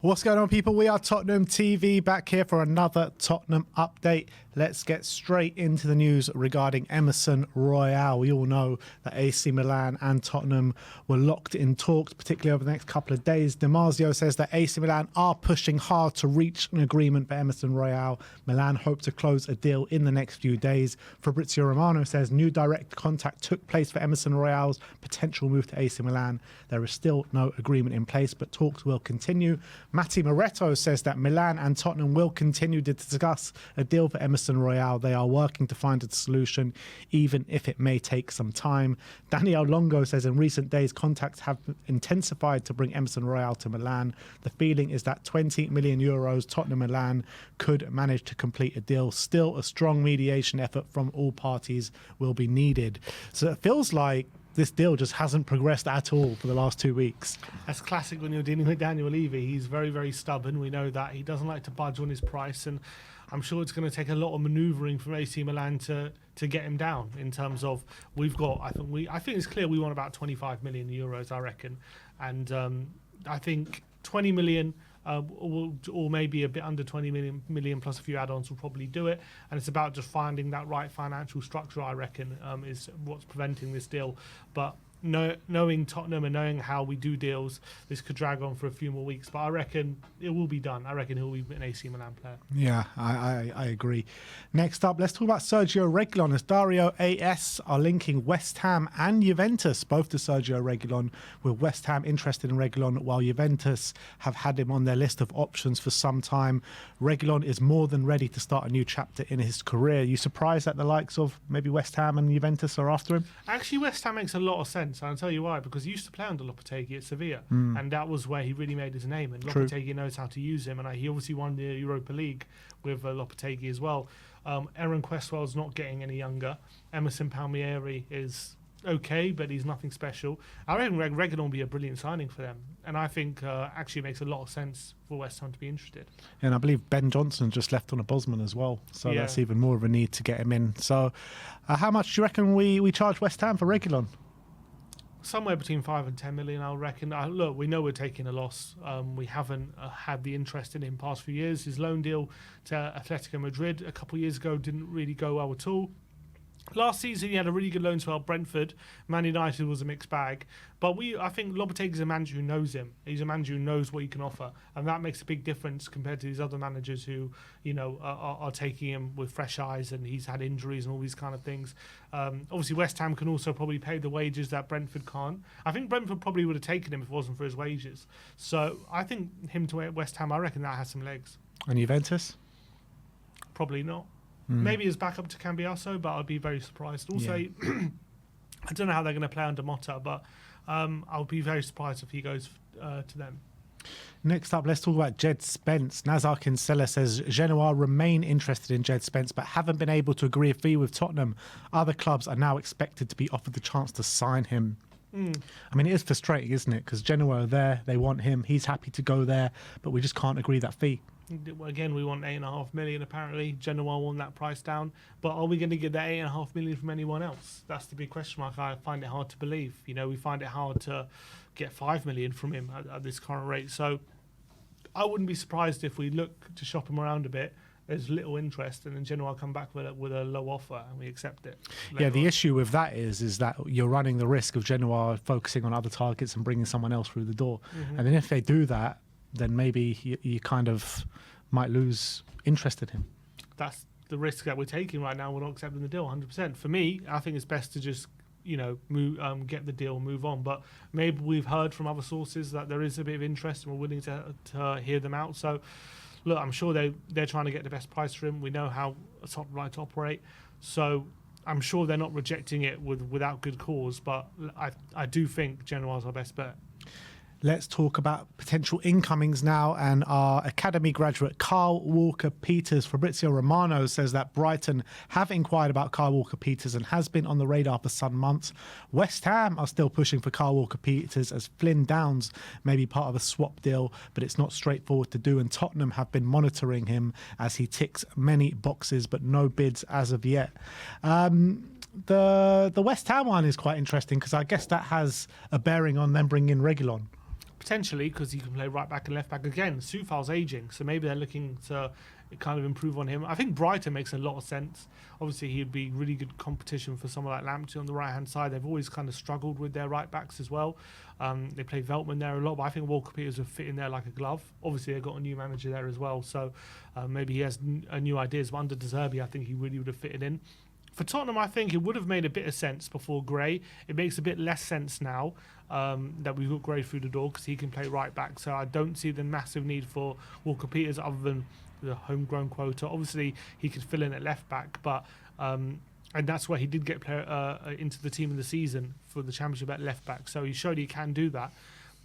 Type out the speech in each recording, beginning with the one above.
What's going on, people? We are Tottenham TV, back here for another Tottenham update. Let's get straight into the news regarding Emerson Royal. We all know that AC Milan and Tottenham were locked in talks, particularly over the next couple of days. Damasio says that AC Milan are pushing hard to reach an agreement for Emerson Royal. Milan hope to close a deal in the next few days. Fabrizio Romero says new direct contact took place for Emerson Royal's potential move to AC Milan. There is still no agreement in place, but talks will continue. Matti Moretto says that Milan and Tottenham will continue to discuss a deal for Emerson Royal. They are working to find a solution, even if it may take some time. Daniel Longo says in recent days, contacts have intensified to bring Emerson Royal to Milan. The feeling is that 20 million euros Tottenham Milan could manage to complete a deal. Still, a strong mediation effort from all parties will be needed. So it feels like this deal just hasn't progressed at all for the last 2 weeks. That's classic when you're dealing with Daniel Levy. He's very, very stubborn. We know that. He doesn't like to budge on his price, and I'm sure it's going to take a lot of manoeuvring from AC Milan to get him down. In terms of, we've got, I think it's clear we want about 25 million euros, I reckon, and I think 20 million. Or maybe a bit under 20 million plus a few add-ons will probably do it, and it's about just finding that right financial structure, I reckon, is what's preventing this deal. But knowing Tottenham and knowing how we do deals, this could drag on for a few more weeks, but I reckon it will be done. I reckon he'll be an AC Milan player. Yeah, I agree. Next up, let's talk about Sergio Reguilon, as Dario AS are linking West Ham and Juventus, both to Sergio Reguilon, with West Ham interested in Reguilon, while Juventus have had him on their list of options for some time. Reguilon is more than ready to start a new chapter in his career. Are you surprised that the likes of maybe West Ham and Juventus are after him? Actually, West Ham makes a lot of sense. I'll tell you why, because he used to play under Lopetegui at Sevilla, and that was where he really made his name, and Lopetegui knows how to use him, and he obviously won the Europa League with Lopetegui as well. Aaron Cresswell's not getting any younger. Emerson Palmieri is okay, but he's nothing special. I reckon Reguilon will be a brilliant signing for them, and I think actually makes a lot of sense for West Ham to be interested. And I believe Ben Johnson just left on a Bosman as well, so that's even more of a need to get him in. So how much do you reckon we charge West Ham for Reguilon? Somewhere between 5 and 10 million, I reckon. Look, we know we're taking a loss. We haven't had the interest in him past few years. His loan deal to Atletico Madrid a couple of years ago didn't really go well at all. Last season, he had a really good loan spell at Brentford. Man United was a mixed bag. But I think Lopetegui is a manager who knows him. He's a manager who knows what he can offer. And that makes a big difference compared to these other managers who, are taking him with fresh eyes, and he's had injuries and all these kind of things. Obviously, West Ham can also probably pay the wages that Brentford can't. I think Brentford probably would have taken him if it wasn't for his wages. So I think him to West Ham, I reckon that has some legs. And Juventus? Probably not. Maybe as backup to Cambiasso, but I'd be very surprised. Also, I don't know how they're going to play under Motta, but I'll be very surprised if he goes to them. Next up, let's talk about Jed Spence. Nazar Kinsella says Genoa remain interested in Jed Spence, but haven't been able to agree a fee with Tottenham. Other clubs are now expected to be offered the chance to sign him. I mean, it is frustrating, isn't it? Because Genoa are there, they want him, he's happy to go there, but we just can't agree that fee. Again, we want 8.5 million apparently. Genoa want that price down, but are we going to get that 8.5 million from anyone else? That's the big question mark. I find it hard to believe. We find it hard to get 5 million from him at this current rate. So I wouldn't be surprised if we look to shop him around a bit. There's little interest, and then Genoa come back with a low offer, and we accept it. Yeah, the issue with that is that you're running the risk of Genoa focusing on other targets and bringing someone else through the door. And then if they do that, then maybe you kind of might lose interest in him. That's the risk that we're taking right now. We're not accepting the deal 100%. For me, I think it's best to just, move, get the deal, move on. But maybe we've heard from other sources that there is a bit of interest, and we're willing to hear them out. So, look, I'm sure they're trying to get the best price for him. We know how a top right to operate. So I'm sure they're not rejecting it without good cause. But I do think Genoa's our best bet. Let's talk about potential incomings now, and our academy graduate Kyle Walker-Peters. Fabrizio Romano says that Brighton have inquired about Kyle Walker-Peters and has been on the radar for some months. West Ham are still pushing for Kyle Walker-Peters, as Flynn Downs may be part of a swap deal, but it's not straightforward to do, and Tottenham have been monitoring him as he ticks many boxes, but no bids as of yet. The West Ham one is quite interesting, because I guess that has a bearing on them bringing in Reguilon. Potentially, because he can play right back and left back. Again, Soufal's aging, so maybe they're looking to kind of improve on him. I think Brighton makes a lot of sense. Obviously, he'd be really good competition for someone like Lamptey on the right-hand side. They've always kind of struggled with their right-backs as well. They play Veltman there a lot, but I think Walker-Peters would fit in there like a glove. Obviously, they've got a new manager there as well, so maybe he has new ideas. But under De Zerbi, I think he really would have fitted in. For Tottenham, I think it would have made a bit of sense before Gray. It makes a bit less sense now that we've got Gray through the door because he can play right back. So I don't see the massive need for Walker-Peters other than the homegrown quota. Obviously, he could fill in at left back, but and that's where he did get into the team of the season for the championship at left back. So he showed he can do that.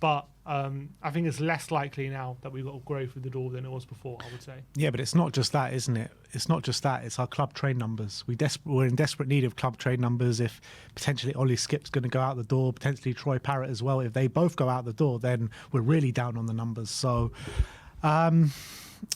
But I think it's less likely now that we've got Gray through the door than it was before, I would say. Yeah, but it's not just that, isn't it? It's not just that. It's our club trade numbers. We're in desperate need of club trade numbers. If potentially Ollie Skip's going to go out the door, potentially Troy Parrott as well. If they both go out the door, then we're really down on the numbers. So,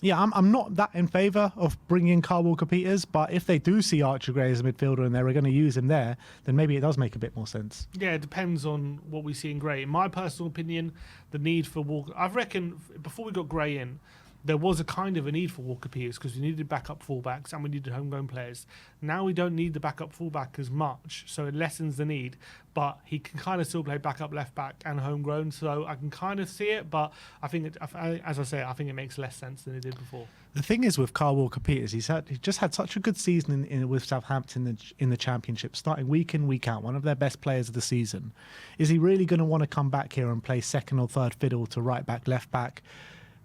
yeah, I'm not that in favour of bringing in Kyle Walker-Peters, but if they do see Archie Gray as a midfielder and they're going to use him there, then maybe it does make a bit more sense. Yeah, it depends on what we see in Gray. In my personal opinion, the need for Walker... I reckon before we got Gray in, there was a kind of a need for Walker-Peters because we needed backup fullbacks and we needed homegrown players. Now we don't need the backup fullback as much, so it lessens the need. But he can kind of still play backup left back and homegrown, so I can kind of see it. But I think, as I say, I think it makes less sense than it did before. The thing is with Kyle Walker-Peters, he just had such a good season with Southampton in the Championship, starting week in, week out, one of their best players of the season. Is he really going to want to come back here and play second or third fiddle to right back, left back?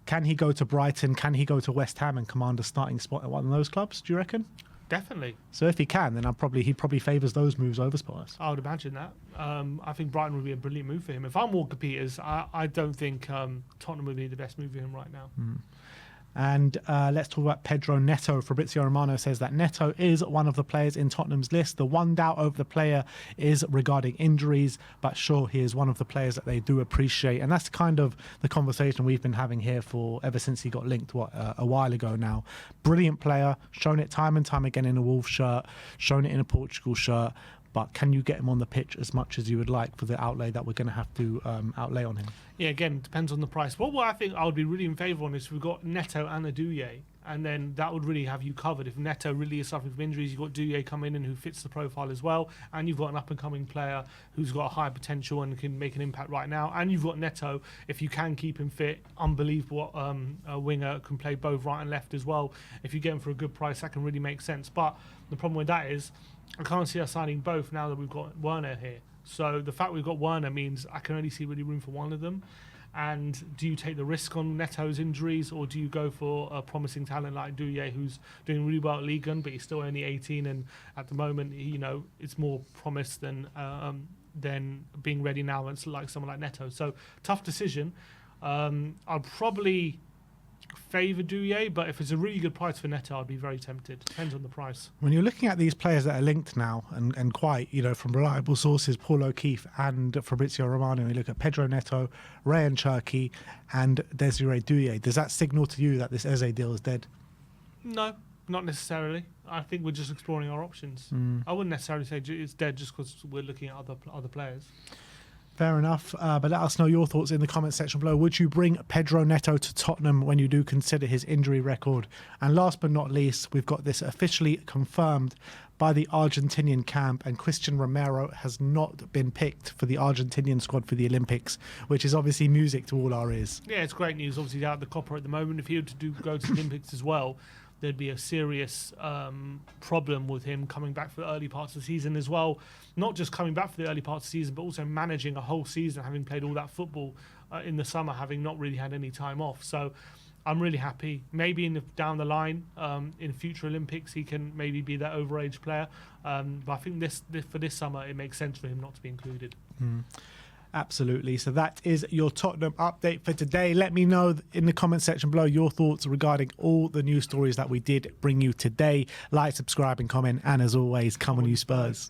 Can he go to Brighton? Can he go to West Ham and command a starting spot at one of those clubs, do you reckon? Definitely. So if he can, then he probably favours those moves over Spurs. I would imagine that. I think Brighton would be a brilliant move for him. If I'm Walker-Peters, I don't think Tottenham would be the best move for him right now. And let's talk about Pedro Neto. Fabrizio Romano says that Neto is one of the players in Tottenham's list. The one doubt over the player is regarding injuries, but sure, he is one of the players that they do appreciate. And that's kind of the conversation we've been having here for ever since he got linked, a while ago now. Brilliant player, shown it time and time again in a Wolves shirt, shown it in a Portugal shirt. But can you get him on the pitch as much as you would like for the outlay that we're going to have to outlay on him? Yeah, again, depends on the price. What I think I would be really in favour on is we've got Neto and a Douillet, and then that would really have you covered. If Neto really is suffering from injuries, you've got Douillet come in and who fits the profile as well, and you've got an up-and-coming player who's got a high potential and can make an impact right now, and you've got Neto, if you can keep him fit, unbelievable a winger, can play both right and left as well. If you get him for a good price, that can really make sense. But the problem with that is I can't see us signing both now that we've got Werner here. So the fact we've got Werner means I can only see really room for one of them. And do you take the risk on Neto's injuries, or do you go for a promising talent like Douillet, who's doing really well at Ligue 1, but he's still only 18, and at the moment, it's more promise than being ready now. It's like someone like Neto. So tough decision. I'd probably favour Douillet, but if it's a really good price for Neto, I'd be very tempted. Depends on the price. When you're looking at these players that are linked now and quite, from reliable sources, Paul O'Keefe and Fabrizio Romano, you look at Pedro Neto, Rayan Cherki and Desiree Douillet, does that signal to you that this Eze deal is dead? No, not necessarily. I think we're just exploring our options. I wouldn't necessarily say it's dead just because we're looking at other players. Fair enough, but let us know your thoughts in the comment section below. Would you bring Pedro Neto to Tottenham when you do consider his injury record? And last but not least, we've got this officially confirmed by the Argentinian camp, and Christian Romero has not been picked for the Argentinian squad for the Olympics, which is obviously music to all our ears. Yeah, it's great news. Obviously, out of the Copper at the moment. If he were to go to the Olympics as well, there'd be a serious problem with him coming back for the early parts of the season as well. Not just coming back for the early parts of the season, but also managing a whole season, having played all that football in the summer, having not really had any time off. So I'm really happy. Maybe down the line, in future Olympics, he can maybe be that overage player. But I think for this summer, it makes sense for him not to be included. Absolutely. So that is your Tottenham update for today. Let me know in the comment section below your thoughts regarding all the news stories that we did bring you today. Like, subscribe and comment. And as always, come on you Spurs.